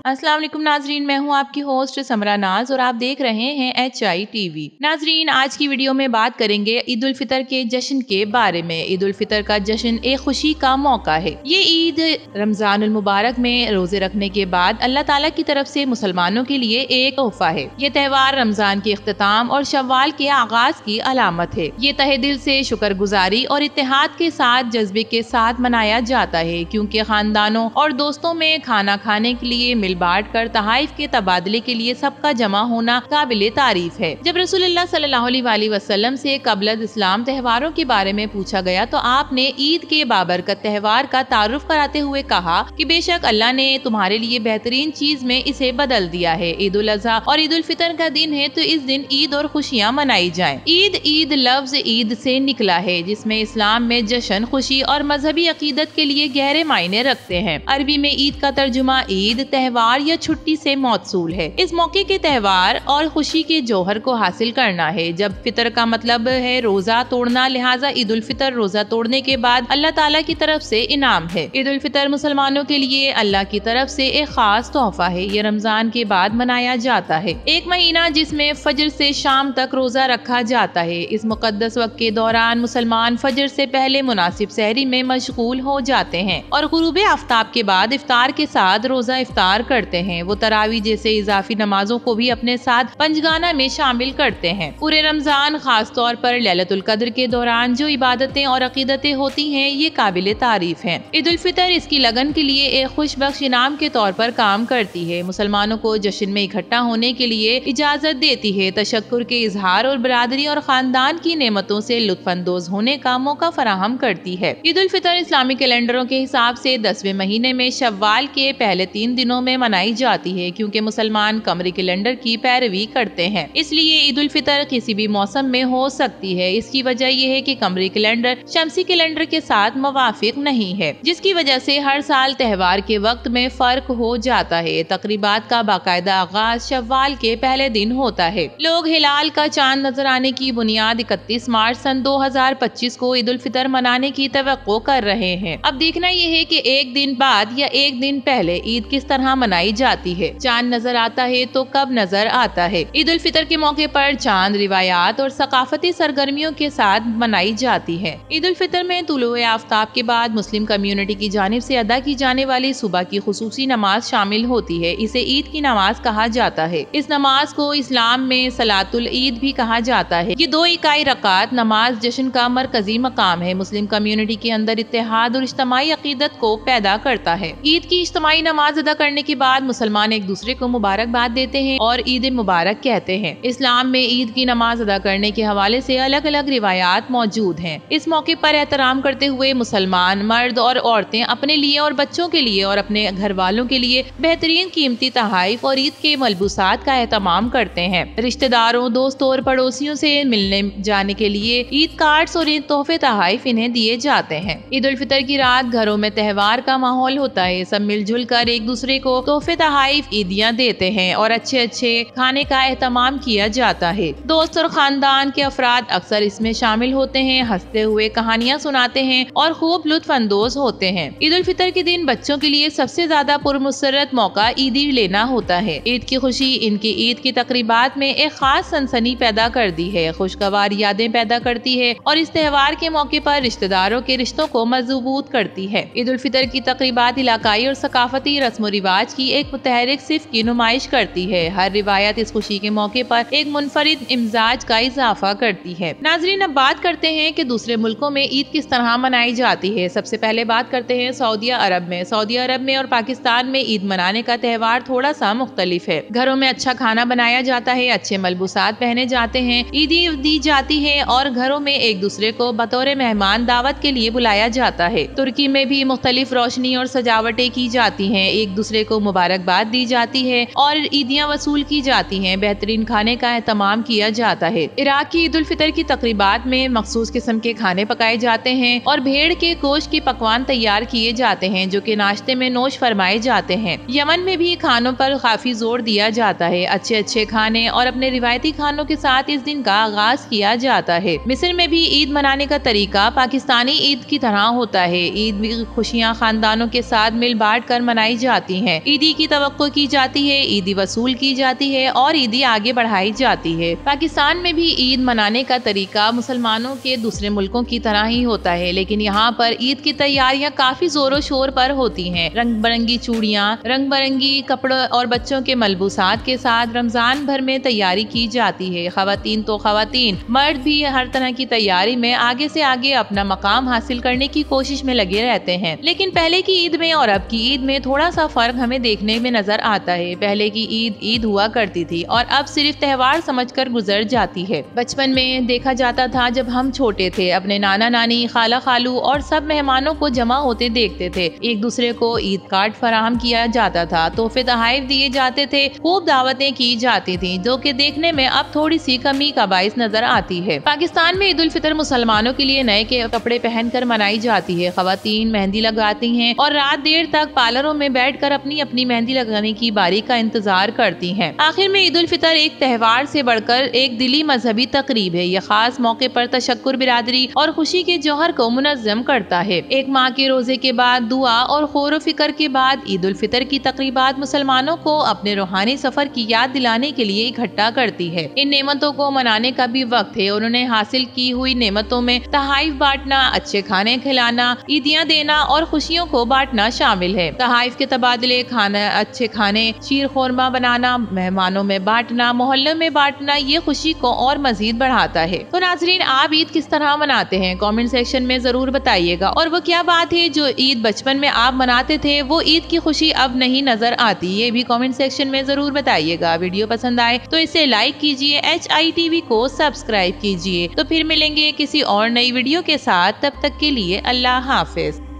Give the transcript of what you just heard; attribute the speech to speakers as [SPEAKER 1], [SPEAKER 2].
[SPEAKER 1] अस्सलाम वालेकुम नाजरीन, मैं हूं आपकी होस्ट समरा नाज और आप देख रहे हैं HITV। नाजरीन, आज की वीडियो में बात करेंगे ईद उल फितर के जश्न के बारे में। ईद उल फितर का जश्न एक खुशी का मौका है। ये ईद रमजान उल मुबारक में रोजे रखने के बाद अल्लाह ताला की तरफ से मुसलमानों के लिए एक तोहफा है। ये त्यौहार रमजान के इख्तिताम और शव्वाल के आगाज की अलामत है। ये तहे दिल से शुक्रगुजारी और इत्तेहाद के साथ जज्बे के साथ मनाया जाता है, क्योंकि खानदानों और दोस्तों में खाना खाने के लिए मिल बांट कर तहाइफ के तबादले के लिए सबका जमा होना काबिले तारीफ है। जब रसूलुल्लाह सल्लल्लाहु अलैहि वसल्लम से क़ब्ल इस्लाम त्योहारों के बारे में पूछा गया तो आपने ईद के बाबरकत त्योहार का तारुफ कराते हुए कहा कि बेशक अल्लाह ने तुम्हारे लिए बेहतरीन चीज में इसे बदल दिया है। ईद उल अज़हा और ईद उल फितर का दिन है, तो इस दिन ईद और खुशियाँ मनाई जाएं। ईद लफ्ज ईद से निकला है, जिसमें इस्लाम में जश्न, खुशी और मजहबी अकीदत के लिए गहरे मायने रखते हैं। अरबी में ईद का तर्जुमा ईद, त्योहार या छुट्टी से मौसूल है। इस मौके के त्योहार और खुशी के जौहर को हासिल करना है। जब फितर का मतलब है रोजा तोड़ना, लिहाजा ईद उल फितर रोजा तोड़ने के बाद अल्लाह ताला की तरफ से इनाम है। ईद उल फितर मुसलमानों के लिए अल्लाह की तरफ से एक खास तोहफा है। ये रमजान के बाद मनाया जाता है, एक महीना जिसमें फजर से शाम तक रोजा रखा जाता है। इस मुकद्दस वक्त के दौरान मुसलमान फजर से पहले मुनासिब सहरी में मशगूल हो जाते हैं और गुरूब आफ्ताब के बाद इफ्तार के साथ रोजा इफ्तार करते हैं। वो तरावी जैसे इजाफी नमाजों को भी अपने साथ पंजगाना में शामिल करते हैं। पूरे रमजान, खास तौर पर लैलतुल कद्र के दौरान जो इबादतें और अकीदतें होती हैं, ये काबिले तारीफ हैं। ईद उल फितर इसकी लगन के लिए एक खुशबख्श इनाम के तौर पर काम करती है। मुसलमानों को जश्न में इकट्ठा होने के लिए इजाजत देती है, तशक्कुर के इजहार और बरादरी और खानदान की नेमतों से लुत्फानंदोज होने का मौका फराहम करती है। ईद उल फितर इस्लामी कैलेंडरों के हिसाब से 10वें महीने में शव्वाल के पहले 3 दिनों में मनाई जाती है, क्योंकि मुसलमान कमरी कैलेंडर की पैरवी करते हैं। इसलिए ईद उल फितर किसी भी मौसम में हो सकती है। इसकी वजह यह है कि कमरी कैलेंडर शमसी कैलेंडर के साथ मुवाफिक नहीं है, जिसकी वजह से हर साल त्योहार के वक्त में फर्क हो जाता है। तकरीबात का बाकायदा आगाज शव्वाल के पहले दिन होता है। लोग हिलाल का चांद नजर आने की बुनियाद 31 मार्च सन 2025 को ईद उल फितर मनाने की तवक्को कर रहे हैं। अब देखना यह है कि एक दिन बाद या एक दिन पहले ईद किस तरह मनाई जाती है। चांद नजर आता है तो कब नजर आता है। ईद उल फितर के मौके पर चांद रिवायात और सकाफती सरगर्मियों के साथ मनाई जाती है। ईद उल फितर में तुलुए आफ्ताब के बाद मुस्लिम कम्युनिटी की जानिब से अदा की जाने वाली सुबह की खुसूसी नमाज शामिल होती है। इसे ईद की नमाज कहा जाता है। इस नमाज को इस्लाम में सलातुल ईद भी कहा जाता है। ये 2 इकाई रकात नमाज जश्न का मरकजी मकाम है। मुस्लिम कम्युनिटी के अंदर इत्तेहाद और इज्तिमाई अकीदत को पैदा करता है। ईद की इज्तिमाई नमाज अदा करने के बाद मुसलमान एक दूसरे को मुबारकबाद देते हैं और ईद मुबारक कहते हैं। इस्लाम में ईद की नमाज अदा करने के हवाले से अलग अलग रिवायात मौजूद हैं। इस मौके पर एहतराम करते हुए मुसलमान मर्द और औरतें अपने लिए और बच्चों के लिए और अपने घर वालों के लिए बेहतरीन कीमती तहाइफ और ईद के मलबूसात का एहतमाम करते हैं। रिश्तेदारों, दोस्तों और पड़ोसियों से मिलने जाने के लिए ईद कार्ड्स और तोहफे तहाइफ इन्हें दिए जाते हैं। ईद उल फितर की रात घरों में त्योहार का माहौल होता है। सब मिलजुल कर एक दूसरे को तोहफे तहाइफ ईदियाँ देते हैं और अच्छे अच्छे खाने का एहतमाम किया जाता है। दोस्त और खानदान के अफराद अक्सर इसमें शामिल होते हैं, हंसते हुए कहानियाँ सुनाते हैं और खूब लुत्फ अंदोज होते हैं। ईद उल फितर के दिन बच्चों के लिए सबसे ज्यादा पुरमुसरत मौका ईदी लेना होता है। ईद की खुशी इनकी ईद की तकरीबात में एक खास सनसनी पैदा कर दी है, खुशगवार यादें पैदा करती है और इस त्योहार के मौके पर रिश्तेदारों के रिश्तों को मजबूत करती है। ईद उल फितर की तकरीबात इलाकाई और सकाफती रस्म रिवाज की एक मुतहरिक सिर्फ की नुमाइश करती है। हर रिवायत इस खुशी के मौके पर एक मुनफरिद इम्जाज का इजाफा करती है। नाजरीन, अब बात करते हैं कि दूसरे मुल्कों में ईद किस तरह मनाई जाती है। सबसे पहले बात करते हैं सऊदी अरब में। सऊदी अरब में और पाकिस्तान में ईद मनाने का त्यौहार थोड़ा सा मुख्तलिफ है। घरों में अच्छा खाना बनाया जाता है, अच्छे मलबूसात पहने जाते हैं, ईदी दी जाती है और घरों में एक दूसरे को बतौर मेहमान दावत के लिए बुलाया जाता है। तुर्की में भी मुख्तलिफ रोशनी और सजावटें की जाती हैं, एक दूसरे को मुबारकबाद दी जाती है और ईदियाँ वसूल की जाती हैं। बेहतरीन खाने का एहतमाम किया जाता है। इराक की ईद उल फितर की तकरीबात में मखसूस किस्म के खाने पकाए जाते हैं और भेड़ के गोश्त के पकवान तैयार किए जाते हैं, जो कि नाश्ते में नोश फरमाए जाते हैं। यमन में भी खानों पर काफी जोर दिया जाता है। अच्छे अच्छे खाने और अपने रिवायती खानों के साथ इस दिन का आगाज किया जाता है। मिस्र में भी ईद मनाने का तरीका पाकिस्तानी ईद की तरह होता है। ईद भी खुशियाँ खानदानों के साथ मिल बांट कर मनाई जाती हैं। ईदी की तवक्को की जाती है, ईदी वसूल की जाती है और ईदी आगे बढ़ाई जाती है। पाकिस्तान में भी ईद मनाने का तरीका मुसलमानों के दूसरे मुल्कों की तरह ही होता है, लेकिन यहाँ पर ईद की तैयारियां काफी जोरों शोर पर होती हैं। रंग बिरंगी चूड़ियाँ, रंग बिरंगी कपड़े और बच्चों के मलबूसात के साथ रमजान भर में तैयारी की जाती है। खवातीन तो खवातीन, मर्द भी हर तरह की तैयारी में आगे से आगे अपना मकाम हासिल करने की कोशिश में लगे रहते हैं। लेकिन पहले की ईद में और अब की ईद में थोड़ा सा फर्क हमें देखने में नजर आता है। पहले की ईद ईद हुआ करती थी और अब सिर्फ त्योहार समझकर गुजर जाती है। बचपन में देखा जाता था, जब हम छोटे थे, अपने नाना नानी, खाला खालू और सब मेहमानों को जमा होते देखते थे। एक दूसरे को ईद कार्ड फराहम किया जाता था, तोहफे तोहफे दिए जाते थे, खूब दावतें की जाती थी, जो कि देखने में अब थोड़ी सी कमी का बाइस नजर आती है। पाकिस्तान में ईद उल फितर मुसलमानों के लिए नए के कपड़े पहनकर मनाई जाती है। खवातीन मेहंदी लगाती हैं और रात देर तक पार्लरों में बैठकर अपनी अपनी मेहंदी लगाने की बारी का इंतजार करती हैं। आखिर में ईद उल फितर एक त्योहार से बढ़कर एक दिली मजहबी तकरीब है। यह खास मौके पर तशक्कुर, बिरादरी और खुशी के जौहर को मुनज़्ज़म करता है। एक माह के रोजे के बाद दुआ और गौर व फिक्र के बाद ईद उल फितर की तकरीबात मुसलमानों को अपने रूहानी सफर की याद दिलाने के लिए इकट्ठा करती है। इन नेमतों को मनाने का भी वक्त है। उन्होंने हासिल की हुई नेमतों में तहाइफ बांटना, अच्छे खाने खिलाना, ईदियाँ देना और खुशियों को बांटना शामिल है। तहाइफ के तबादले, खाना, अच्छे खाने, शीर खोरमा बनाना, मेहमानों में बांटना, मोहल्लों में बांटना, ये खुशी को और मजीद बढ़ाता है। तो नाजरीन, आप ईद किस तरह मनाते हैं? कमेंट सेक्शन में जरूर बताइएगा। और वो क्या बात है जो ईद बचपन में आप मनाते थे, वो ईद की खुशी अब नहीं नजर आती, ये भी कमेंट सेक्शन में जरूर बताइएगा। वीडियो पसंद आए तो इसे लाइक कीजिए, HITV को सब्सक्राइब कीजिए। तो फिर मिलेंगे किसी और नई वीडियो के साथ, तब तक के लिए अल्लाह हाफिज।